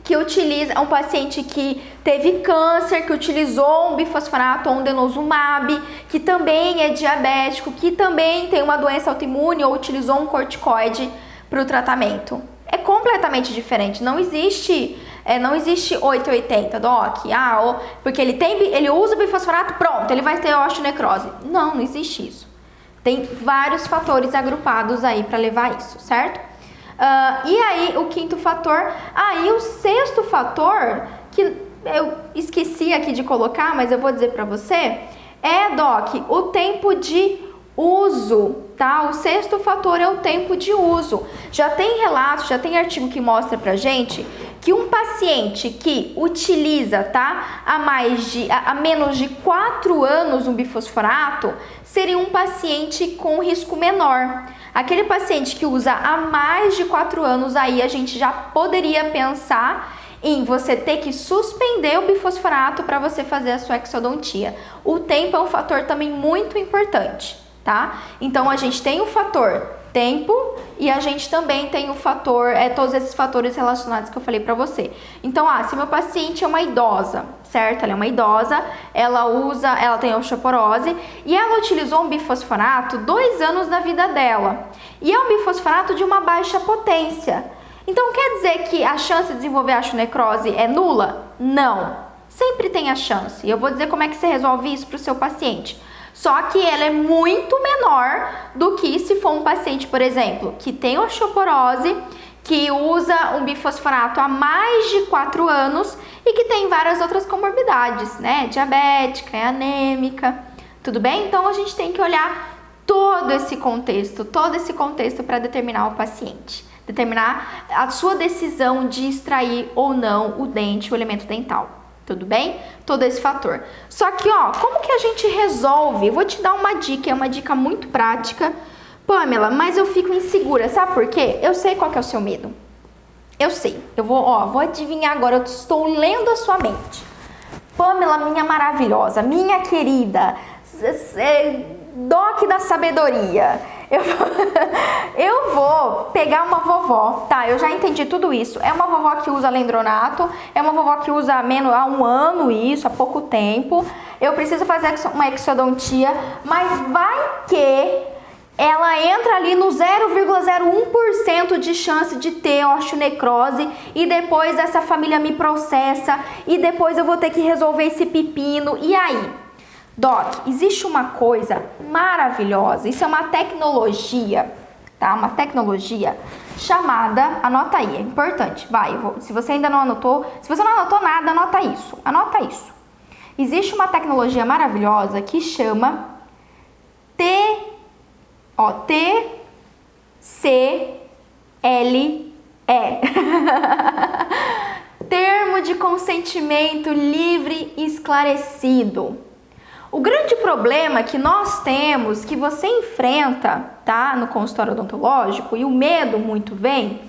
A: que utiliza, um paciente que teve câncer, que utilizou um bifosfonato ou um denosumab, que também é diabético, que também tem uma doença autoimune ou utilizou um corticoide para o tratamento. É completamente diferente, não existe 880, Doc, porque ele usa o bifosfonato, pronto, ele vai ter osteonecrose. Não existe isso. Tem vários fatores agrupados aí para levar isso, certo? E aí, o quinto fator, e o sexto fator, que eu esqueci aqui de colocar, mas eu vou dizer para você, Doc, o tempo de uso, tá? O sexto fator é o tempo de uso. Já tem relatos, já tem artigo que mostra pra gente que um paciente que utiliza, tá, há menos de 4 anos um bifosfonato, seria um paciente com risco menor. Aquele paciente que usa há mais de 4 anos, aí a gente já poderia pensar em você ter que suspender o bifosfonato para você fazer a sua exodontia. O tempo é um fator também muito importante, tá? Então, a gente tem o fator tempo e a gente também tem o fator, todos esses fatores relacionados que eu falei pra você. Então, se meu paciente é uma idosa, certo? Ela é uma idosa, ela tem osteoporose e ela utilizou um bifosfonato 2 anos da vida dela. E é um bifosfonato de uma baixa potência. Então, quer dizer que a chance de desenvolver osteonecrose é nula? Não. Sempre tem a chance. E eu vou dizer como é que você resolve isso pro seu paciente. Só que ela é muito menor do que se for um paciente, por exemplo, que tem osteoporose, que usa um bifosfonato há mais de 4 anos e que tem várias outras comorbidades, né? Diabética, anêmica, tudo bem? Então, a gente tem que olhar todo esse contexto para determinar o paciente, determinar a sua decisão de extrair ou não o dente, o elemento dental. Tudo bem? Todo esse fator. Só que, como que a gente resolve? Eu vou te dar uma dica, é uma dica muito prática. Pamela, mas eu fico insegura, sabe por quê? Eu sei qual que é o seu medo. Eu sei. Eu vou adivinhar agora, eu estou lendo a sua mente. Pamela, minha maravilhosa, minha querida, Doc da sabedoria. Eu vou pegar uma vovó, tá? Eu já entendi tudo isso. É uma vovó que usa lendronato, é uma vovó que usa há 1 ano isso, há pouco tempo. Eu preciso fazer uma exodontia, mas vai que ela entra ali no 0,01% de chance de ter osteonecrose e depois essa família me processa e depois eu vou ter que resolver esse pepino. E aí? Doc, existe uma coisa maravilhosa, isso é uma tecnologia, tá? Uma tecnologia chamada, anota aí, é importante, se você ainda não anotou, se você não anotou nada, anota isso. Existe uma tecnologia maravilhosa que chama TCLE. Termo de consentimento livre e esclarecido. O grande problema que nós temos, que você enfrenta, tá, no consultório odontológico, e o medo muito vem,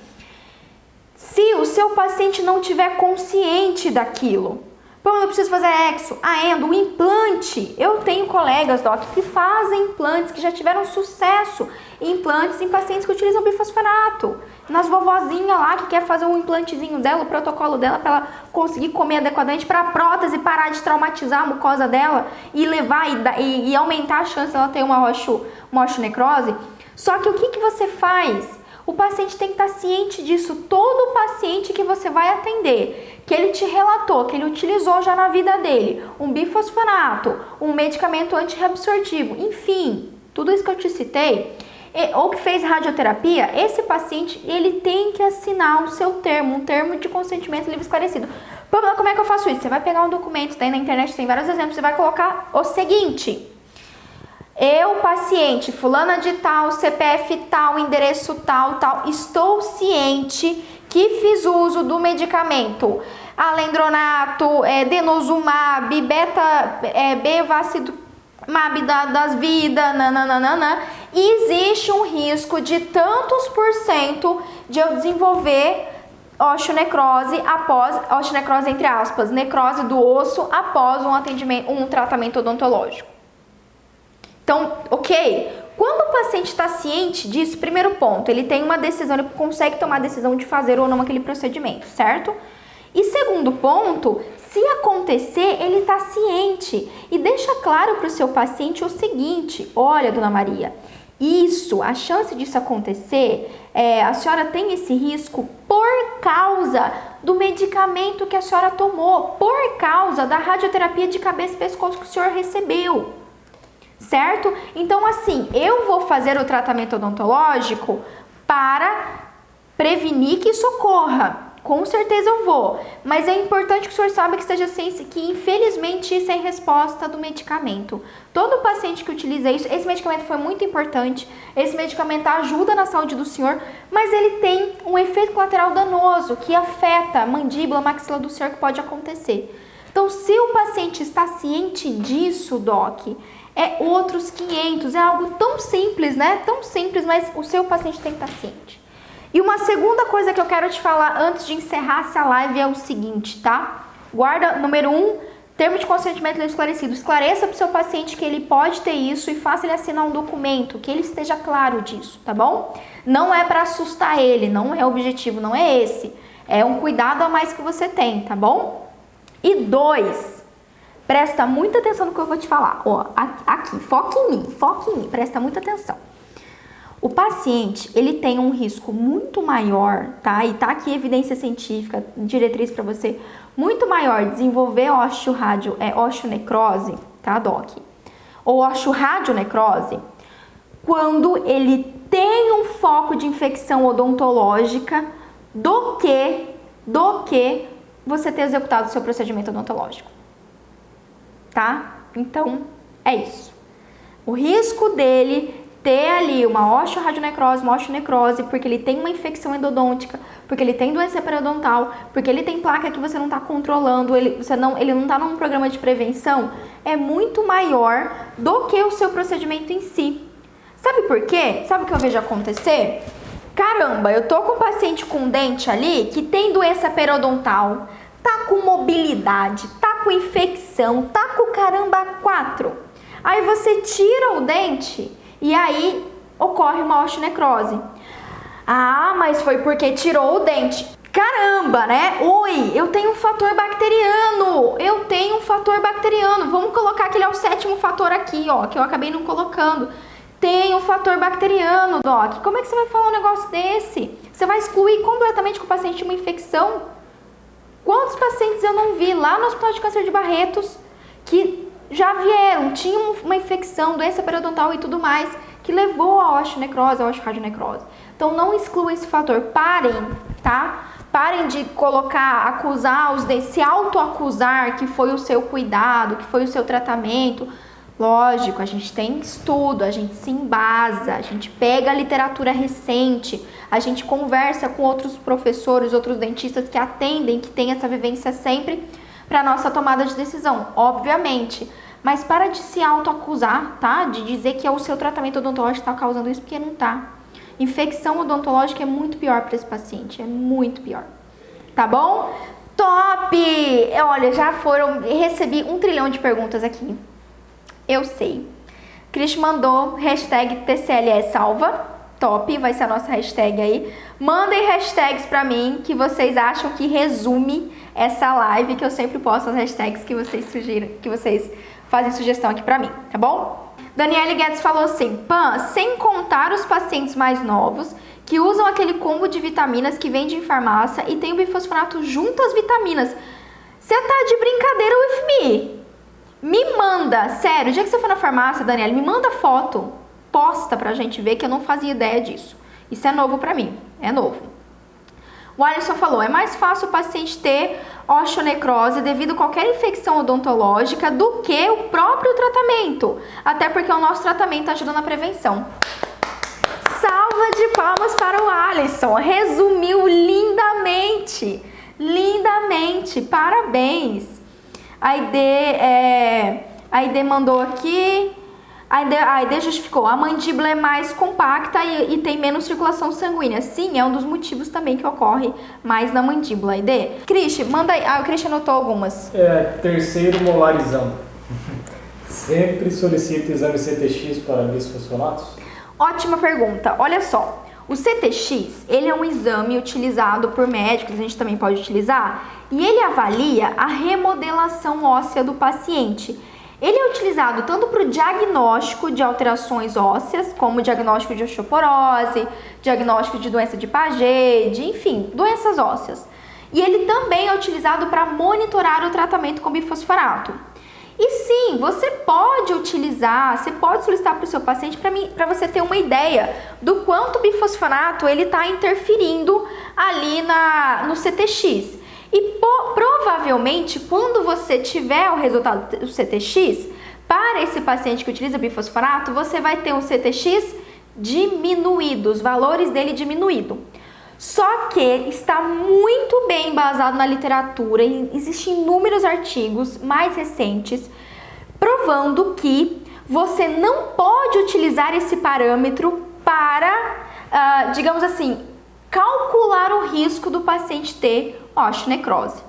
A: se o seu paciente não tiver consciente daquilo. Pô, eu preciso fazer exo, a endo, o implante. Eu tenho colegas, doc, que fazem implantes, que já tiveram sucesso em implantes em pacientes que utilizam bifosfonato. Nas vovozinhas lá que quer fazer um implantezinho dela, o protocolo dela para ela conseguir comer adequadamente para a prótese parar de traumatizar a mucosa dela e levar e aumentar a chance dela ter uma osteonecrose. Só que o que você faz? O paciente tem que estar ciente disso. Todo paciente que você vai atender, que ele te relatou, que ele utilizou já na vida dele, um bifosfonato, um medicamento antirreabsortivo, enfim, tudo isso que eu te citei, ou que fez radioterapia, esse paciente, ele tem que assinar o seu termo, um termo de consentimento livre e esclarecido. Pamela, como é que eu faço isso? Você vai pegar um documento, tem na internet, tem vários exemplos, você vai colocar o seguinte: eu, paciente, fulana de tal, CPF tal, endereço tal, estou ciente que fiz uso do medicamento alendronato, denosumab, bevacizumab das vidas, e existe um risco de tantos % de eu desenvolver osteonecrose entre aspas, necrose do osso após um tratamento odontológico. Então, ok, quando o paciente está ciente disso, primeiro ponto, ele tem uma decisão, ele consegue tomar a decisão de fazer ou não aquele procedimento, certo? E segundo ponto, se acontecer, ele está ciente e deixa claro para o seu paciente o seguinte: olha, dona Maria, a chance disso acontecer, a senhora tem esse risco por causa do medicamento que a senhora tomou, por causa da radioterapia de cabeça e pescoço que o senhor recebeu. Certo? Então, assim, eu vou fazer o tratamento odontológico para prevenir que isso ocorra. Com certeza eu vou. Mas é importante que o senhor saiba que esteja ciente que, infelizmente, isso é em resposta do medicamento. Todo paciente que utiliza isso, esse medicamento foi muito importante. Esse medicamento ajuda na saúde do senhor, mas ele tem um efeito colateral danoso que afeta a mandíbula, a maxila do senhor, que pode acontecer. Então, se o paciente está ciente disso, doc, é outros 500, é algo tão simples, né? Tão simples, mas o seu paciente tem que estar ciente. E uma segunda coisa que eu quero te falar antes de encerrar essa live é o seguinte, tá? Guarda, número 1, termo de consentimento esclarecido. Esclareça para o seu paciente que ele pode ter isso e faça ele assinar um documento, que ele esteja claro disso, tá bom? Não é para assustar ele, não é o objetivo, não é esse. É um cuidado a mais que você tem, tá bom? E 2, presta muita atenção no que eu vou te falar. Ó, aqui, foca em mim, presta muita atenção. O paciente, ele tem um risco muito maior, tá? E tá aqui evidência científica, diretriz para você, muito maior de desenvolver osteonecrose, tá, doc? Ou osteoradionecrose, quando ele tem um foco de infecção odontológica do que você ter executado o seu procedimento odontológico. Tá? Então, é isso. O risco dele ter ali uma osteoradionecrose, uma osteonecrose, porque ele tem uma infecção endodôntica, porque ele tem doença periodontal, porque ele tem placa que você não está controlando, ele não está num programa de prevenção, é muito maior do que o seu procedimento em si. Sabe por quê? Sabe o que eu vejo acontecer? Caramba, eu tô com um paciente com dente ali que tem doença periodontal, tá com mobilidade, tá com infecção, tá com caramba 4. Aí você tira o dente e aí ocorre uma osteonecrose. Ah, mas foi porque tirou o dente. Caramba, né? Oi, eu tenho um fator bacteriano. Vamos colocar que ele é o 7º fator aqui, ó, que eu acabei não colocando. Tem um fator bacteriano, doc. Como é que você vai falar um negócio desse? Você vai excluir completamente que o paciente tinha uma infecção? Quantos pacientes eu não vi lá no Hospital de Câncer de Barretos que já vieram, tinham uma infecção, doença periodontal e tudo mais, que levou a osteonecrose, a osteoradionecrose. Então não exclua esse fator. Parem, tá? Parem de acusar os dentes, se autoacusar que foi o seu cuidado, que foi o seu tratamento. Lógico, a gente tem estudo, a gente se embasa, a gente pega a literatura recente, a gente conversa com outros professores, outros dentistas que atendem, que têm essa vivência sempre para nossa tomada de decisão, obviamente. Mas para de se autoacusar, tá? De dizer que é o seu tratamento odontológico que está causando isso, porque não tá. Infecção odontológica é muito pior para esse paciente, é muito pior. Tá bom? Top! Olha, recebi 1 trilhão de perguntas aqui. Eu sei. Cris mandou hashtag TCLE salva. Top, vai ser a nossa hashtag aí. Mandem hashtags pra mim que vocês acham que resume essa live, que eu sempre posto as hashtags que vocês sugiram, que vocês fazem sugestão aqui pra mim, tá bom? Daniele Guedes falou assim: Pan, sem contar os pacientes mais novos que usam aquele combo de vitaminas que vende em farmácia e tem o bifosfonato junto às vitaminas. Você tá de brincadeira with me? Me manda, sério, o dia que você for na farmácia, Daniela, me manda foto, posta pra gente ver, que eu não fazia ideia disso. Isso é novo pra mim, é novo. O Alisson falou: é mais fácil o paciente ter osteonecrose devido a qualquer infecção odontológica do que o próprio tratamento, até porque o nosso tratamento ajuda na prevenção. Salva de palmas para o Alisson, resumiu lindamente, lindamente, parabéns. A ID mandou aqui, a ID justificou, a mandíbula é mais compacta e tem menos circulação sanguínea. Sim, é um dos motivos também que ocorre mais na mandíbula. ID, Christian, manda aí, o Christian anotou algumas.
B: Terceiro, molarizando. Sempre solicita exame CTX para bisfosfonatos?
A: Ótima pergunta. Olha só, o CTX, ele é um exame utilizado por médicos, a gente também pode utilizar, e ele avalia a remodelação óssea do paciente. Ele é utilizado tanto para o diagnóstico de alterações ósseas, como diagnóstico de osteoporose, diagnóstico de doença de Paget, enfim, doenças ósseas. E ele também é utilizado para monitorar o tratamento com bifosfonato. E sim, você pode utilizar, você pode solicitar para o seu paciente para você ter uma ideia do quanto o bifosfonato ele está interferindo ali no CTX. E provavelmente, quando você tiver o resultado do CTX, para esse paciente que utiliza bifosfonato, você vai ter um CTX diminuído, os valores dele diminuído. Só que está muito bem embasado na literatura, e existem inúmeros artigos mais recentes provando que você não pode utilizar esse parâmetro para, digamos assim, calcular o risco do paciente ter osteonecrose.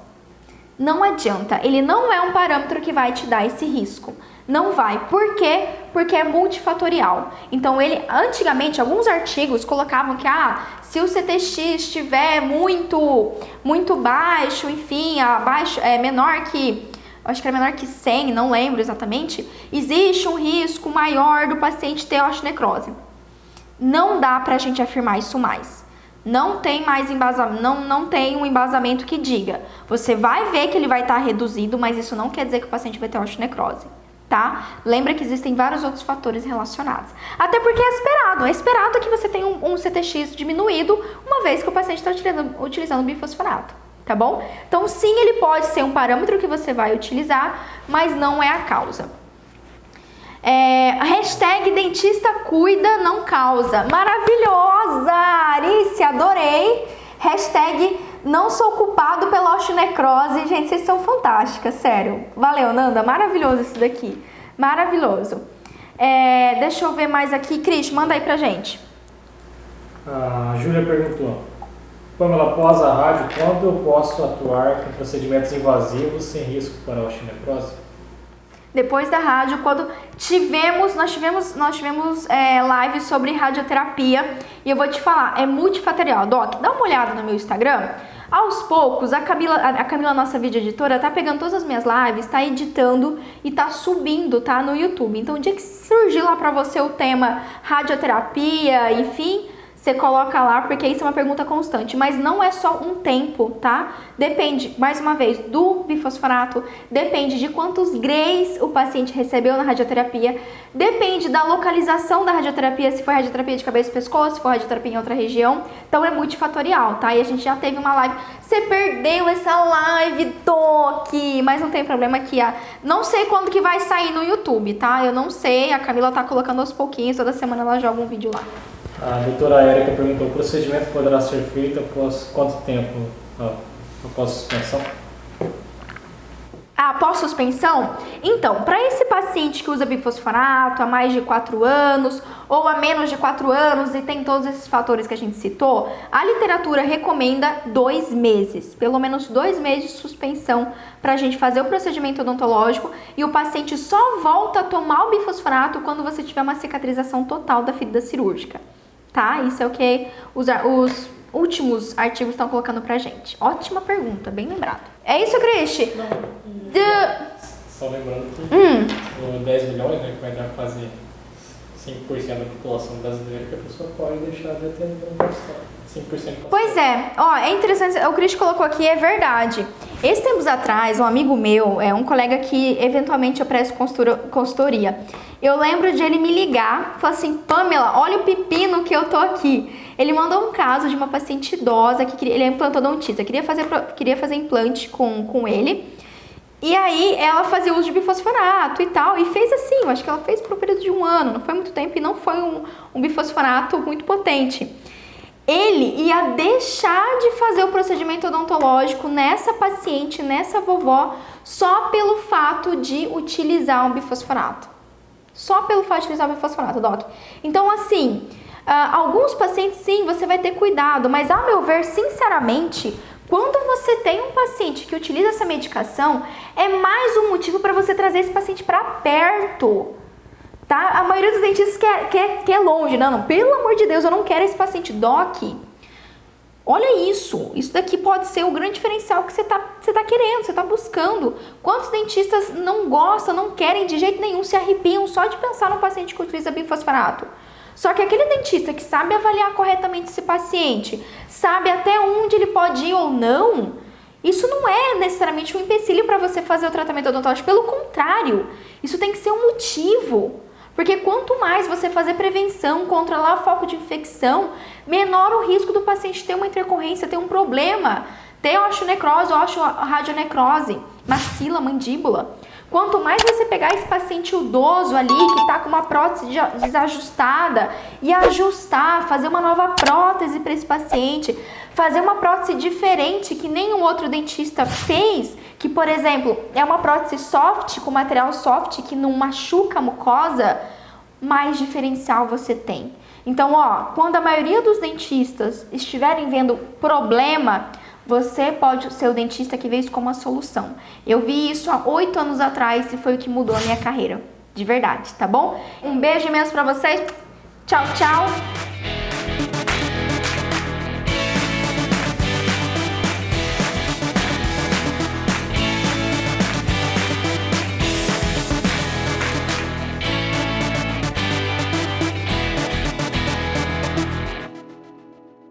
A: Não adianta, ele não é um parâmetro que vai te dar esse risco. Não vai. Por quê? Porque é multifatorial. Então, antigamente, alguns artigos colocavam que se o CTX estiver muito baixo, enfim, menor que, acho que era menor que 100, não lembro exatamente, existe um risco maior do paciente ter osteonecrose. Não dá pra gente afirmar isso mais. Não tem mais embasamento, não tem um embasamento que diga. Você vai ver que ele vai estar reduzido, mas isso não quer dizer que o paciente vai ter osteonecrose, tá? Lembra que existem vários outros fatores relacionados. Até porque é esperado que você tenha um CTX diminuído, uma vez que o paciente está utilizando bifosfonato, tá bom? Então sim, ele pode ser um parâmetro que você vai utilizar, mas não é a causa. Hashtag dentista cuida, não causa. Maravilhosa! Arice, adorei. Hashtag não sou culpado pela osteonecrose. Gente, vocês são fantásticas, sério. Valeu, Nanda. Maravilhoso isso daqui. Maravilhoso. Deixa eu ver mais aqui. Cris, manda aí pra gente.
B: A Júlia perguntou: Pamela, após a rádio, quando eu posso atuar com procedimentos invasivos sem risco para a osteonecrose?
A: Depois da rádio, quando nós tivemos live sobre radioterapia, e eu vou te falar, é multifatorial. Doc, dá uma olhada no meu Instagram. Aos poucos, a Camila, nossa vídeo editora, tá pegando todas as minhas lives, tá editando e tá subindo, tá, no YouTube. Então, o dia que surgir lá pra você o tema radioterapia, enfim, você coloca lá, porque isso é uma pergunta constante, mas não é só um tempo, tá? Depende, mais uma vez, do bifosfonato, depende de quantos grays o paciente recebeu na radioterapia, depende da localização da radioterapia, se for radioterapia de cabeça e pescoço, se for radioterapia em outra região, então é multifatorial, tá? E a gente já teve uma live, você perdeu essa live, Doc, mas não tem problema aqui, não sei quando que vai sair no YouTube, tá? Eu não sei, a Camila tá colocando aos pouquinhos, toda semana ela joga um vídeo lá.
B: A doutora Érica perguntou: o procedimento poderá ser feito após quanto tempo após suspensão?
A: após suspensão? Então, para esse paciente que usa bifosfonato há mais de 4 anos ou há menos de 4 anos e tem todos esses fatores que a gente citou, a literatura recomenda 2 meses, pelo menos 2 meses de suspensão para a gente fazer o procedimento odontológico e o paciente só volta a tomar o bifosfonato quando você tiver uma cicatrização total da ferida cirúrgica, tá? Isso é o que os últimos artigos estão colocando pra gente. Ótima pergunta, bem lembrado. É isso, Cristi?
B: Só lembrando que o 10 milhões, né, que vai dar pra fazer 5% da população brasileira, que a pessoa pode deixar de atender um consultório. 5%.
A: Pois é, ó, é interessante, o Cristi colocou aqui, é verdade. Esses tempos atrás, um amigo meu, um colega que eventualmente eu presto consultoria, eu lembro de ele me ligar, falar assim, Pamela, olha o pepino que eu tô aqui. Ele mandou um caso de uma paciente idosa que ele é implantodontista, queria fazer implante com ele. E aí ela fazia uso de bifosfonato e tal, e fez assim, eu acho que ela fez por um período de 1 ano, não foi muito tempo e não foi um bifosfonato muito potente. Ele ia deixar de fazer o procedimento odontológico nessa paciente, nessa vovó, só pelo fato de utilizar um bifosfonato. Só pelo fato de utilizar o bifosfonato, Doc. Então, assim, alguns pacientes, sim, você vai ter cuidado, mas ao meu ver, sinceramente, quando você tem um paciente que utiliza essa medicação, é mais um motivo para você trazer esse paciente para perto, tá? A maioria dos dentistas quer longe. Não, pelo amor de Deus, eu não quero esse paciente. Doc, olha isso. Isso daqui pode ser o grande diferencial que você tá querendo, você tá buscando. Quantos dentistas não gostam, não querem de jeito nenhum, se arrepiam só de pensar no paciente que utiliza bifosfonato? Só que aquele dentista que sabe avaliar corretamente esse paciente, sabe até onde ele pode ir ou não, isso não é necessariamente um empecilho para você fazer o tratamento odontológico. Pelo contrário, isso tem que ser um motivo. Porque quanto mais você fazer prevenção, controlar o foco de infecção, menor o risco do paciente ter uma intercorrência, ter um problema, ter osteonecrose, osteoradionecrose, maxila, mandíbula. Quanto mais você pegar esse paciente idoso ali, que está com uma prótese desajustada, e ajustar, fazer uma nova prótese para esse paciente, fazer uma prótese diferente que nenhum outro dentista fez, que, por exemplo, é uma prótese soft, com material soft, que não machuca a mucosa, mais diferencial você tem. Então, ó, quando a maioria dos dentistas estiverem vendo problema, você pode ser o dentista que vê isso como uma solução. Eu vi isso há 8 anos atrás e foi o que mudou a minha carreira. De verdade, tá bom? Um beijo imenso pra vocês. Tchau, tchau.